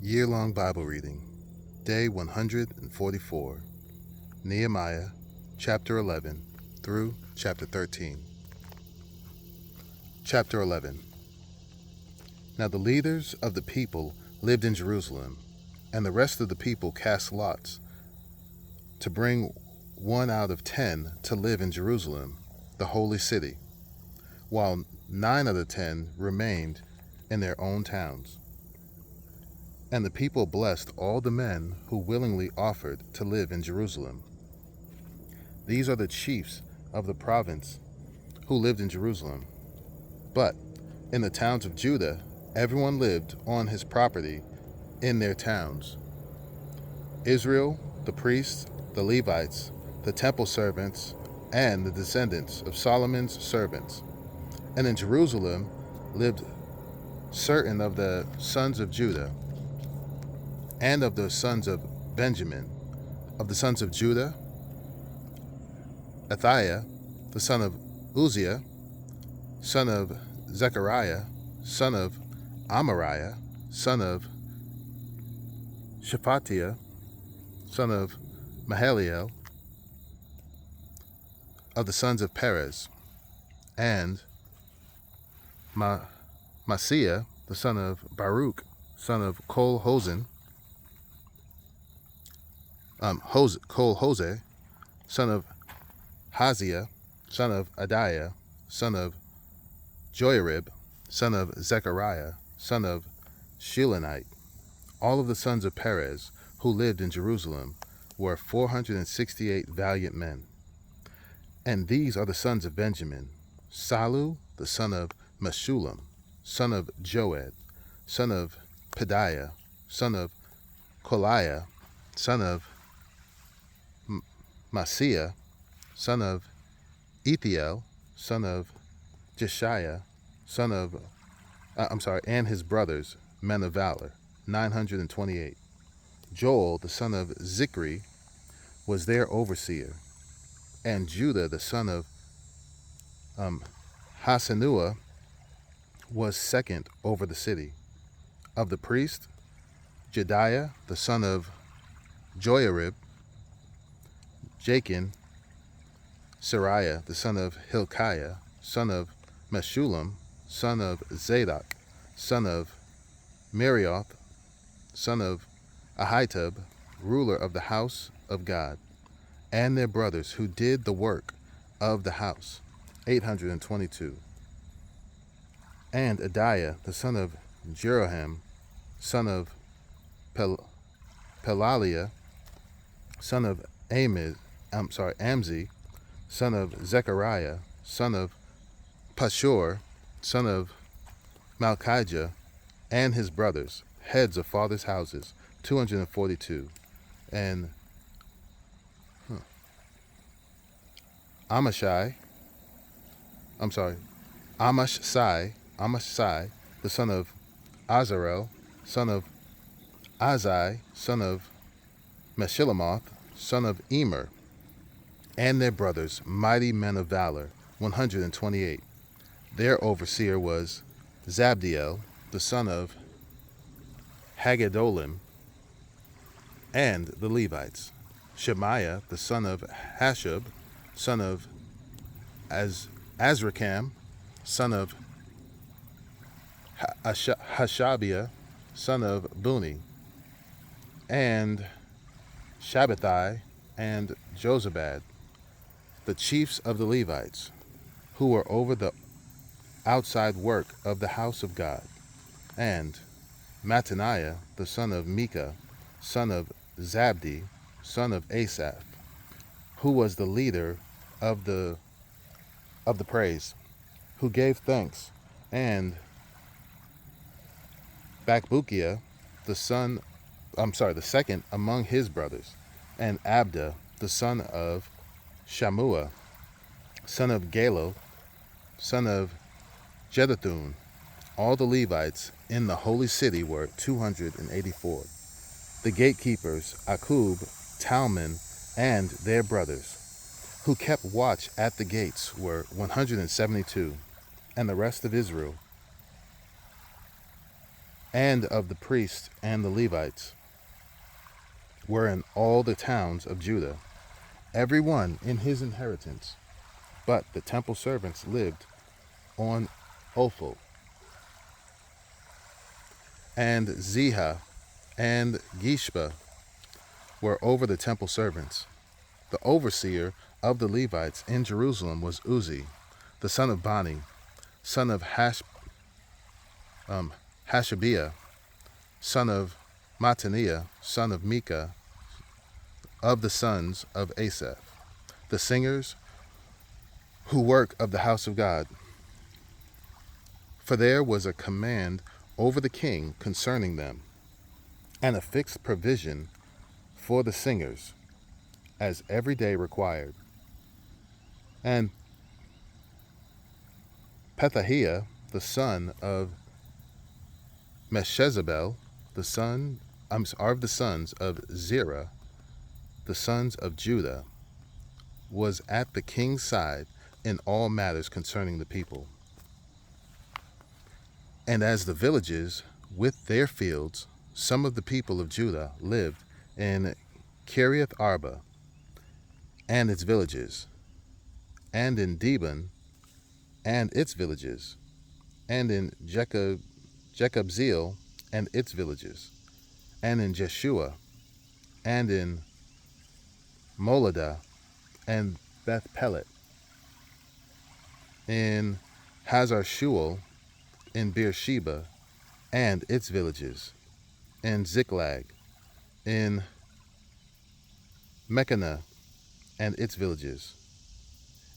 Year-long Bible reading, Day 144, Nehemiah, chapter 11 through chapter 13. Chapter 11. Now the leaders of the people lived in Jerusalem, and the rest of the people cast lots to bring one out of 10 to live in Jerusalem, the holy city, while 9 of the 10 remained in their own towns. And the people blessed all the men who willingly offered to live in Jerusalem. These are the chiefs of the province who lived in Jerusalem. But in the towns of Judah, everyone lived on his property in their towns. Israel, the priests, the Levites, the temple servants, and the descendants of Solomon's servants. And in Jerusalem lived certain of the sons of Judah, and of the sons of Benjamin. Of the sons of Judah, Athaiah, the son of Uzziah, son of Zechariah, son of Amariah, son of Shephatiah, son of Mahaliel, of the sons of Perez, and Maaseiah, the son of Baruch, son of Kol-Hose, son of Haziah, son of Adiah, son of Joiarib, son of Zechariah, son of Shilonite. All of the sons of Perez, who lived in Jerusalem, were 468 valiant men. And these are the sons of Benjamin: Salu, the son of Meshullam, son of Joed, son of Pedaiah, son of Koliah, son of Maaseiah, son of Ethiel, son of Jeshiah, son of, and his brothers, men of valor, 928. Joel, the son of Zichri, was their overseer, and Judah, the son of Hasenuah, was second over the city. Of the priest, Jediah, the son of Joiarib, Jachin, Sariah, the son of Hilkiah, son of Meshullam, son of Zadok, son of Merioth, son of Ahitub, ruler of the house of God, and their brothers who did the work of the house, 822. And Adiah, the son of Jeroham, son of Pelaliah, son of Amzi, son of Zechariah, son of Pashur, son of Malchijah, and his brothers, heads of fathers' houses, 242. And Amashai, the son of Azarel, son of Azai, son of Meshillemoth, son of Emer, and their brothers, mighty men of valor, 128. Their overseer was Zabdiel, the son of Haggedolim, and the Levites, Shemaiah, the son of Hashub, son of Azrikam, son of Hashabiah, son of Buni, and Shabbathai and Jozabad, the chiefs of the Levites, who were over the outside work of the house of God, and Mattaniah, the son of Micah, son of Zabdi, son of Asaph, who was the leader of the praise, who gave thanks, and Bakbukiah, the second among his brothers, and Abda, the son of Shammua, son of Galal, son of Jeduthun. All the Levites in the holy city were 284. The gatekeepers, Akub, Talman, and their brothers, who kept watch at the gates, were 172, and the rest of Israel, and of the priests and the Levites, were in all the towns of Judah, every one in his inheritance. But the temple servants lived on Ophel, and Ziha, and Gishpa were over the temple servants. The overseer of the Levites in Jerusalem was Uzzi, the son of Bani, son of Hashabiah, son of Mattaniah, son of Micah, of the sons of Asaph, the singers who work of the house of God. For there was a command over the king concerning them, and a fixed provision for the singers, as every day required. And Pethahiah, the son of Meshezabel, the son of the sons of Zerah, the sons of Judah, was at the king's side in all matters concerning the people. And as the villages with their fields, some of the people of Judah lived in Kiriath Arba and its villages, and in Dibon and its villages, and in Jekabzeel and its villages, and in Jeshua, and in Moladah, and Beth Pelet, in Hazar Shual, in Beersheba, and its villages, in Ziklag, in Mechanah, and its villages,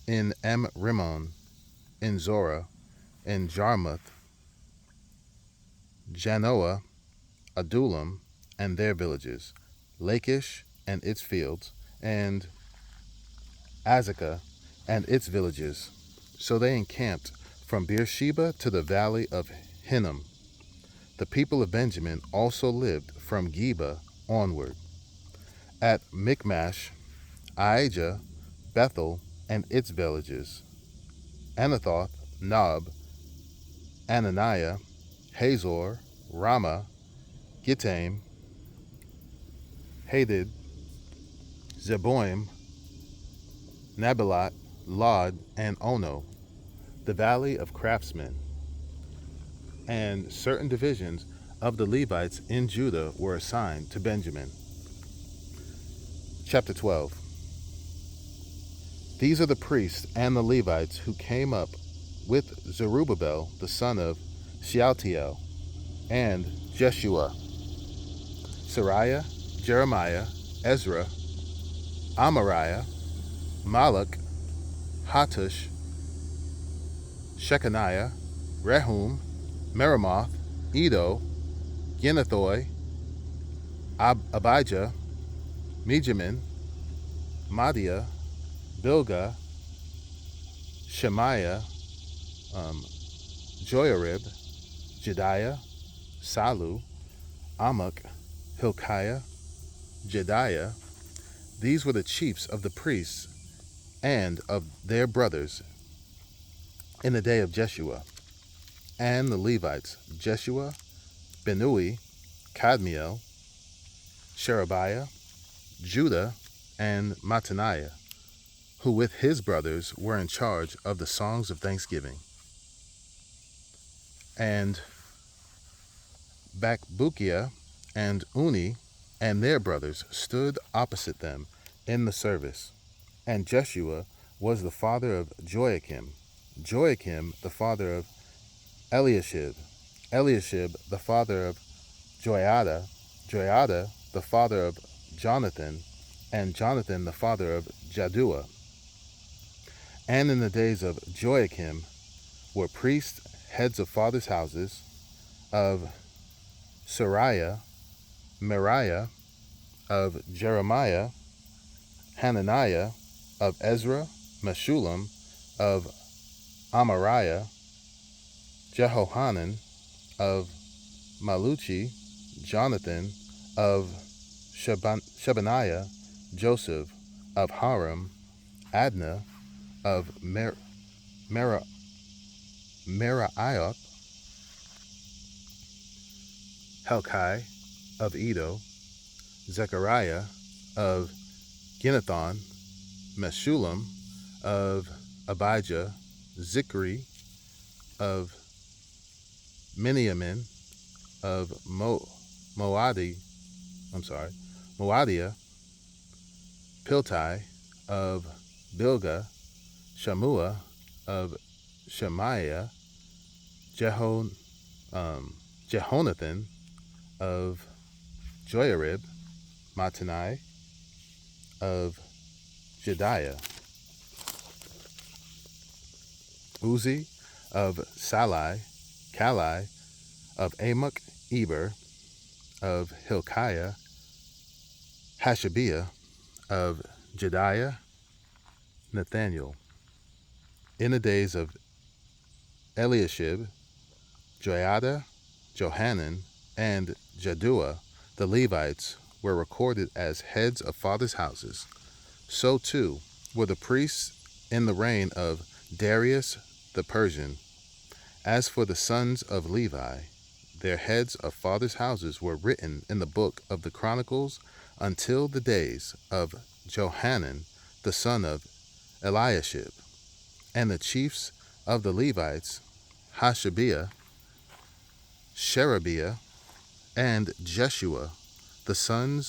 in Rimmon, in Zorah, in Jarmuth, Janoah, Adullam, and their villages, Lachish and its fields, and Azekah and its villages. So they encamped from Beersheba to the valley of Hinnom. The people of Benjamin also lived from Geba onward. At Michmash, Aijah, Bethel, and its villages, Anathoth, Nob, Ananiah, Hazor, Ramah, Gittaim, Hadid, Zeboim, Nabalat, Lod, and Ono, the valley of craftsmen. And certain divisions of the Levites in Judah were assigned to Benjamin. Chapter 12. These are the priests and the Levites who came up with Zerubbabel the son of Shealtiel, and Jeshua, Sariah, Jeremiah, Ezra, Amariah, Malach, Hattush, Shechaniah, Rehum, Meremoth, Edo, Ginnethoi, Abijah, Mijamin, Madiah, Bilgah, Shemaiah, Joyarib, Jediah, Salu, Amok, Hilkiah, Jediah. These were the chiefs of the priests and of their brothers in the day of Jeshua. And the Levites, Jeshua, Benui, Kadmiel, Sherebiah, Judah, and Mattaniah, who with his brothers were in charge of the songs of thanksgiving. And Bakbukia and Uni and their brothers stood opposite them in the service. And Jeshua was the father of Joachim, Joachim the father of Eliashib, Eliashib the father of Joiada, Joiada the father of Jonathan, and Jonathan the father of Jaddua. And in the days of Joachim were priests, heads of fathers' houses, of Sariah, Meriah, of Jeremiah, Hananiah, of Ezra, Meshullam, of Amariah, Jehohanan, of Maluchi, Jonathan, of Shebaniah, Joseph, of Haram, Adnah, of Meraiah, Helkai of Edo, Zechariah of Ginnethon, Meshullam of Abijah, Zikri of Miniamin of Moadi, Moadiah, Piltai of Bilgah, Shamua of Shemaiah, Jehon, Jehonathan of Joyarib, Mattanai of Jediah, Uzi of Salai, Kalai of Amok, Eber of Hilkiah, Hashabiah of Jediah, Nathaniel. In the days of Eliashib, Joiada, Johanan, and Jaddua, the Levites were recorded as heads of fathers' houses. So too were the priests in the reign of Darius the Persian. As for the sons of Levi, their heads of fathers' houses were written in the book of the Chronicles until the days of Johanan the son of Eliashib. And the chiefs of the Levites, Hashabiah, Sherebiah, and Jeshua, the son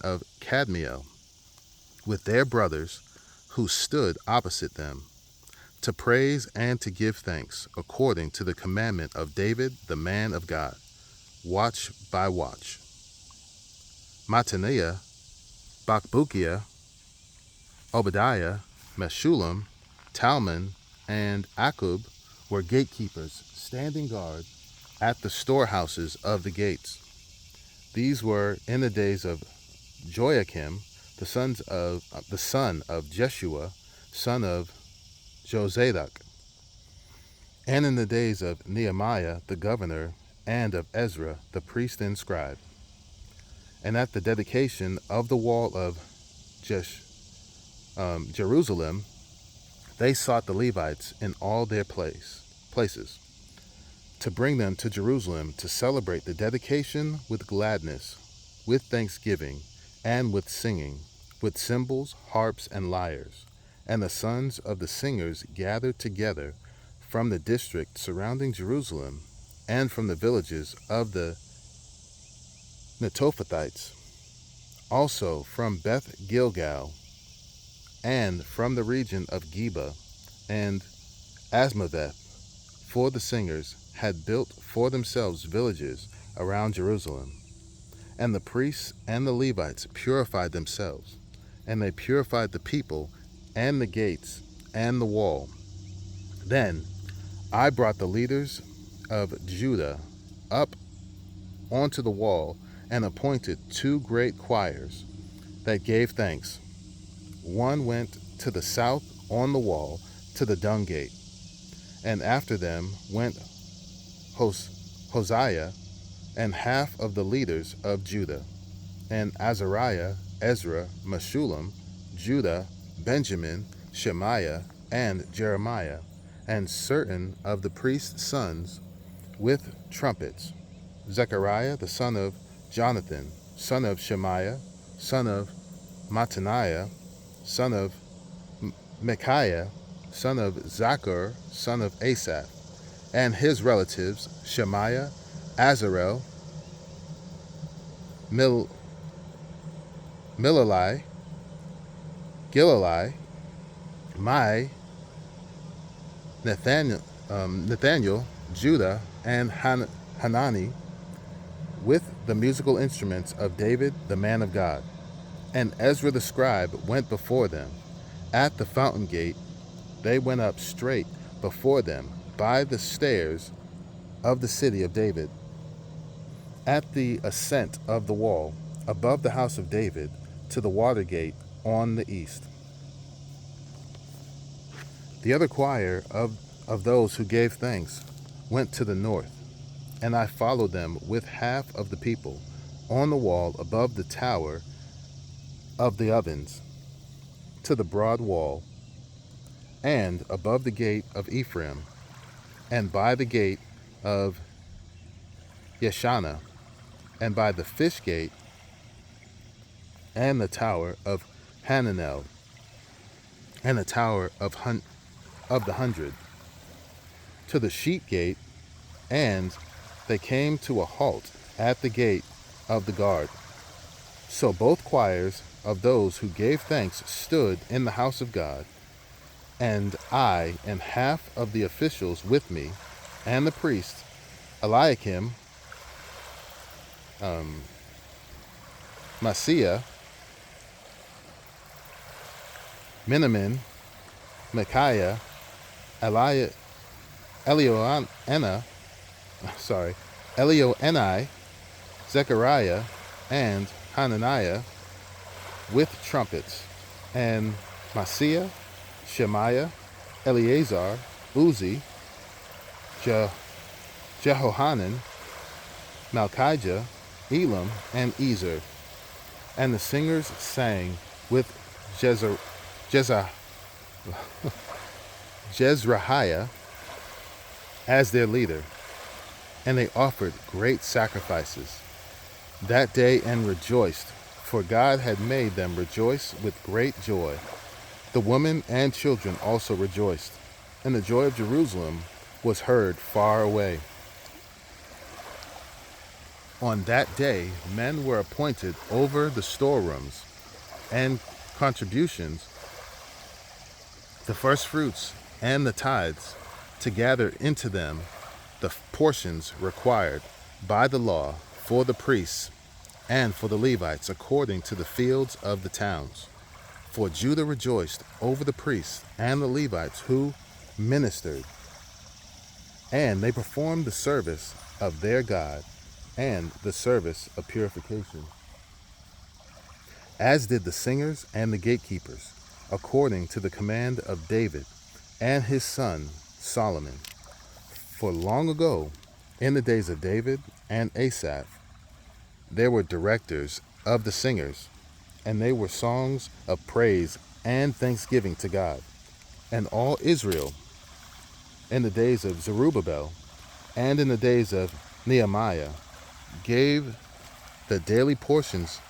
of Kadmiel, with their brothers, who stood opposite them, to praise and to give thanks, according to the commandment of David the man of God, watch by watch. Mattaniah, Bakbukiah, Obadiah, Meshullam, Talmon, and Akub were gatekeepers, standing guard at the storehouses of the gates. These were in the days of Joachim, the son of Jeshua, son of Jozadak, and in the days of Nehemiah the governor, and of Ezra the priest and scribe. And at the dedication of the wall of Jerusalem, they sought the Levites in all their places, to bring them to Jerusalem to celebrate the dedication with gladness, with thanksgiving, and with singing, with cymbals, harps, and lyres. And the sons of the singers gathered together from the district surrounding Jerusalem, and from the villages of the Netophathites, also from Beth Gilgal, and from the region of Geba and Asmaveth, for the singers had built for themselves villages around Jerusalem. And the priests and the Levites purified themselves, and they purified the people and the gates and the wall. Then I brought the leaders of Judah up onto the wall and appointed 2 great choirs that gave thanks. One went to the south on the wall to the dung gate, and after them went Hosea and half of the leaders of Judah, and Azariah, Ezra, Meshullam, Judah, Benjamin, Shemaiah, and Jeremiah, and certain of the priest's sons with trumpets, Zechariah the son of Jonathan, son of Shemaiah, son of Mattaniah, son of Micaiah, son of Zachar, son of Asaph, and his relatives, Shemaiah, Azarel, Milalai, Gilalai, Mai, Nathaniel, Judah, and Hanani, with the musical instruments of David the man of God. And Ezra the scribe went before them. At the fountain gate they went up straight before them by the stairs of the city of David, at the ascent of the wall, above the house of David, to the water gate on the east. The other choir of those who gave thanks went to the north, and I followed them with half of the people on the wall above the tower of the ovens, to the broad wall, and above the gate of Ephraim, and by the gate of Yeshana, and by the fish gate and the tower of Hananel, and the tower of the 100, to the sheep gate, and they came to a halt at the gate of the guard. So both choirs of those who gave thanks stood in the house of God, and I and half of the officials with me, and the priests Eliakim, Maaseiah, Miniamin, Micaiah, Elioenai, Elioenai, Zechariah, and Hananiah with trumpets, and Maaseiah, Shemaiah, Eleazar, Uzi, Jehohanan, Malchijah, Elam, and Ezer. And the singers sang with Jezrahiah as their leader, and they offered great sacrifices that day and rejoiced, for God had made them rejoice with great joy. The women and children also rejoiced, and the joy of Jerusalem was heard far away. On that day, men were appointed over the storerooms and contributions, the firstfruits and the tithes, to gather into them the portions required by the law for the priests and for the Levites according to the fields of the towns. For Judah rejoiced over the priests and the Levites who ministered, and they performed the service of their God and the service of purification, as did the singers and the gatekeepers, according to the command of David and his son Solomon. For long ago, in the days of David and Asaph, there were directors of the singers, and they were songs of praise and thanksgiving to God. And all Israel, in the days of Zerubbabel and in the days of Nehemiah, gave the daily portions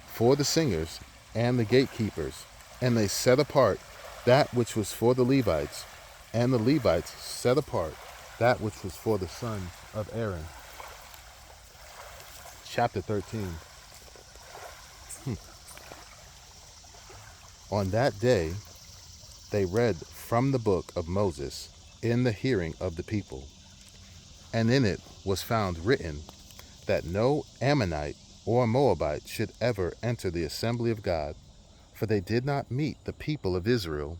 for the singers and the gatekeepers, and they set apart that which was for the Levites, and the Levites set apart that which was for the sons of Aaron. Chapter 13. On that day, they read from the book of Moses in the hearing of the people, and in it was found written that no Ammonite or Moabite should ever enter the assembly of God, for they did not meet the people of Israel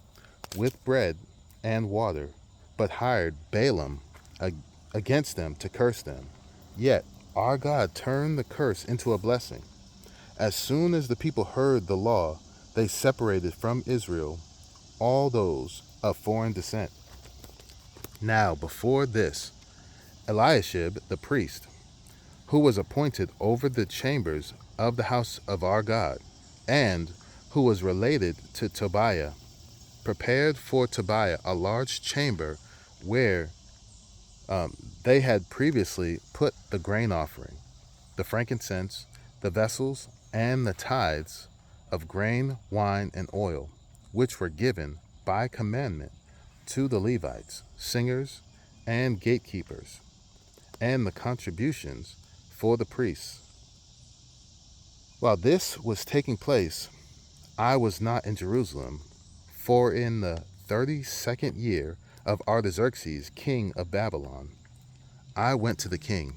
with bread and water, but hired Balaam against them to curse them. Yet our God turned the curse into a blessing. As soon as the people heard the law, they separated from Israel all those of foreign descent. Now before this, Eliashib the priest, who was appointed over the chambers of the house of our God, and who was related to Tobiah, prepared for Tobiah a large chamber where they had previously put the grain offering, the frankincense, the vessels, and the tithes of grain, wine, and oil, which were given by commandment to the Levites, singers, and gatekeepers, and the contributions for the priests. While this was taking place, I was not in Jerusalem, for in the 32nd year of Artaxerxes, king of Babylon, I went to the king,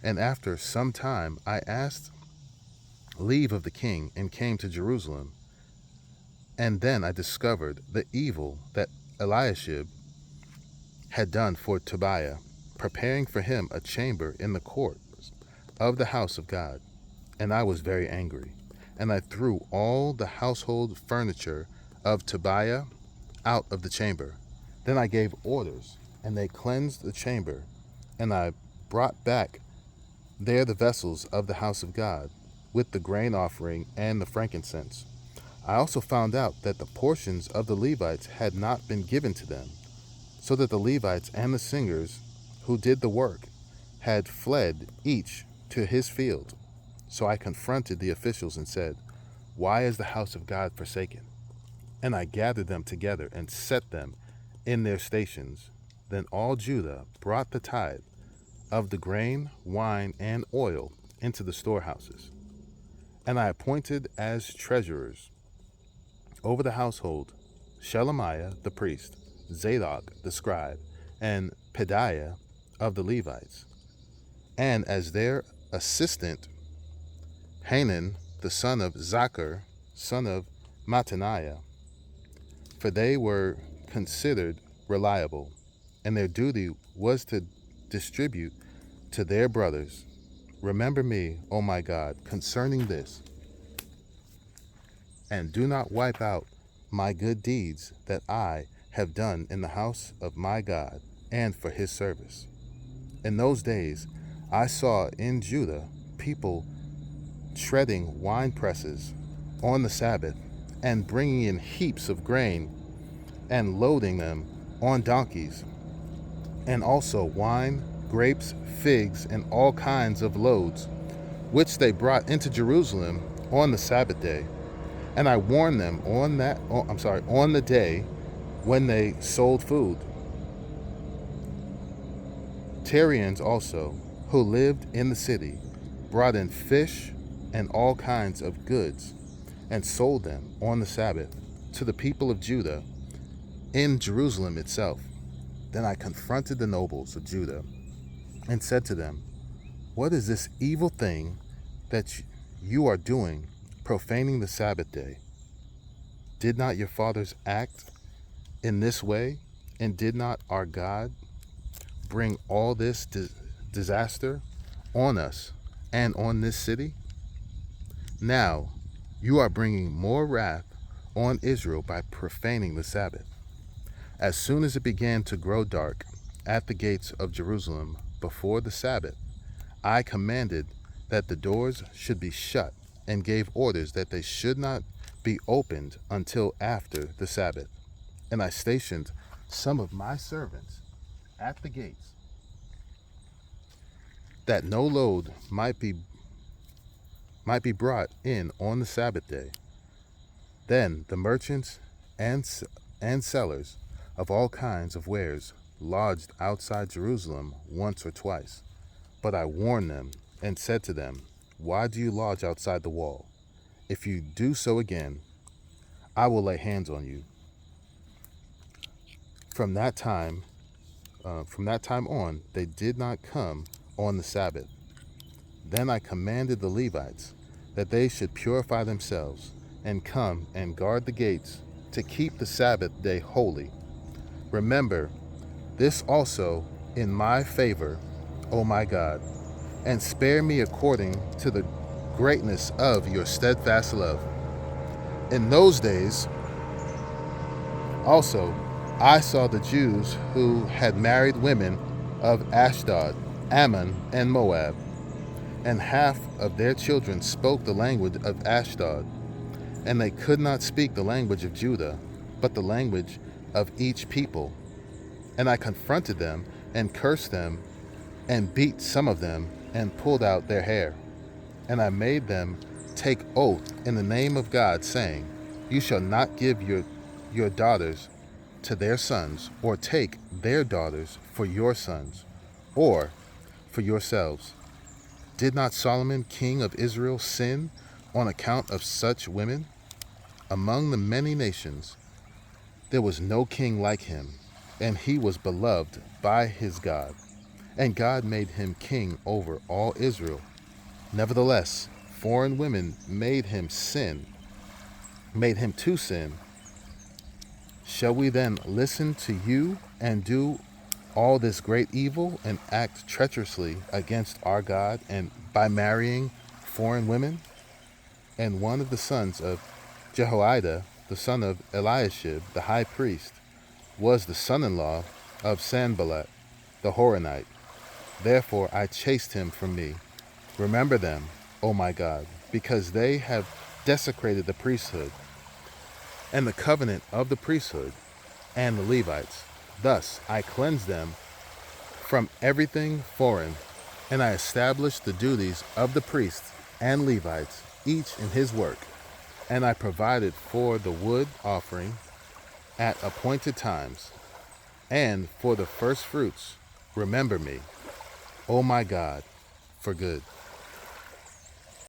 and after some time I asked leave of the king and came to Jerusalem. And then I discovered the evil that Eliashib had done for Tobiah, preparing for him a chamber in the courts of the house of God. And I was very angry, and I threw all the household furniture of Tobiah out of the chamber. Then I gave orders, and they cleansed the chamber, and I brought back there the vessels of the house of God, with the grain offering and the frankincense. I also found out that the portions of the Levites had not been given to them, so that the Levites and the singers who did the work had fled each to his field. So I confronted the officials and said, "Why is the house of God forsaken?" And I gathered them together and set them in their stations. Then all Judah brought the tithe of the grain, wine, and oil into the storehouses. And I appointed as treasurers over the household Shelemiah the priest, Zadok the scribe, and Pedaiah of the Levites, and as their assistant Hanan the son of Zachar, son of Mattaniah, for they were considered reliable, and their duty was to distribute to their brothers. Remember me, O my God, concerning this, and do not wipe out my good deeds that I have done in the house of my God and for his service. In those days I saw in Judah people treading wine presses on the Sabbath and bringing in heaps of grain and loading them on donkeys, and also wine, grapes, figs, and all kinds of loads, which they brought into Jerusalem on the Sabbath day. And I warned them on the day when they sold food. Tyrians also, who lived in the city, brought in fish and all kinds of goods, and sold them on the Sabbath to the people of Judah in Jerusalem itself. Then I confronted the nobles of Judah and said to them, "What is this evil thing that you are doing, profaning the Sabbath day? Did not your fathers act in this way, and did not our God bring all this disaster on us and on this city? Now you are bringing more wrath on Israel by profaning the Sabbath." As soon as it began to grow dark at the gates of Jerusalem before the Sabbath, I commanded that the doors should be shut and gave orders that they should not be opened until after the Sabbath. And I stationed some of my servants at the gates, that no load might be brought in on the Sabbath day. Then the merchants and sellers of all kinds of wares lodged outside Jerusalem once or twice. But I warned them and said to them, "Why do you lodge outside the wall? If you do so again, I will lay hands on you." From that time on, they did not come on the Sabbath. Then I commanded the Levites that they should purify themselves and come and guard the gates to keep the Sabbath day holy. Remember this also in my favor, O my God, and spare me according to the greatness of your steadfast love. In those days also I saw the Jews who had married women of Ashdod, Ammon, and Moab, and half of their children spoke the language of Ashdod, and they could not speak the language of Judah, but the language of each people. And I confronted them and cursed them and beat some of them and pulled out their hair. And I made them take oath in the name of God, saying, "You shall not give your daughters to their sons, or take their daughters for your sons, or for yourselves. Did not Solomon, king of Israel, sin on account of such women? Among the many nations there was no king like him, and he was beloved by his God, and God made him king over all Israel. Nevertheless, foreign women made him to sin. Shall we then listen to you and do all this great evil and act treacherously against our God and by marrying foreign women?" And one of the sons of Jehoiada, the son of Eliashib, the high priest, was the son-in-law of Sanballat, the Horonite. Therefore I chased him from me. Remember them, O my God, because they have desecrated the priesthood and the covenant of the priesthood and the Levites. Thus I cleanse them from everything foreign And I established the duties of the priests and Levites, each in his work. And I provided for the wood offering at appointed times, and for the first fruits. Remember me, O my God, for good.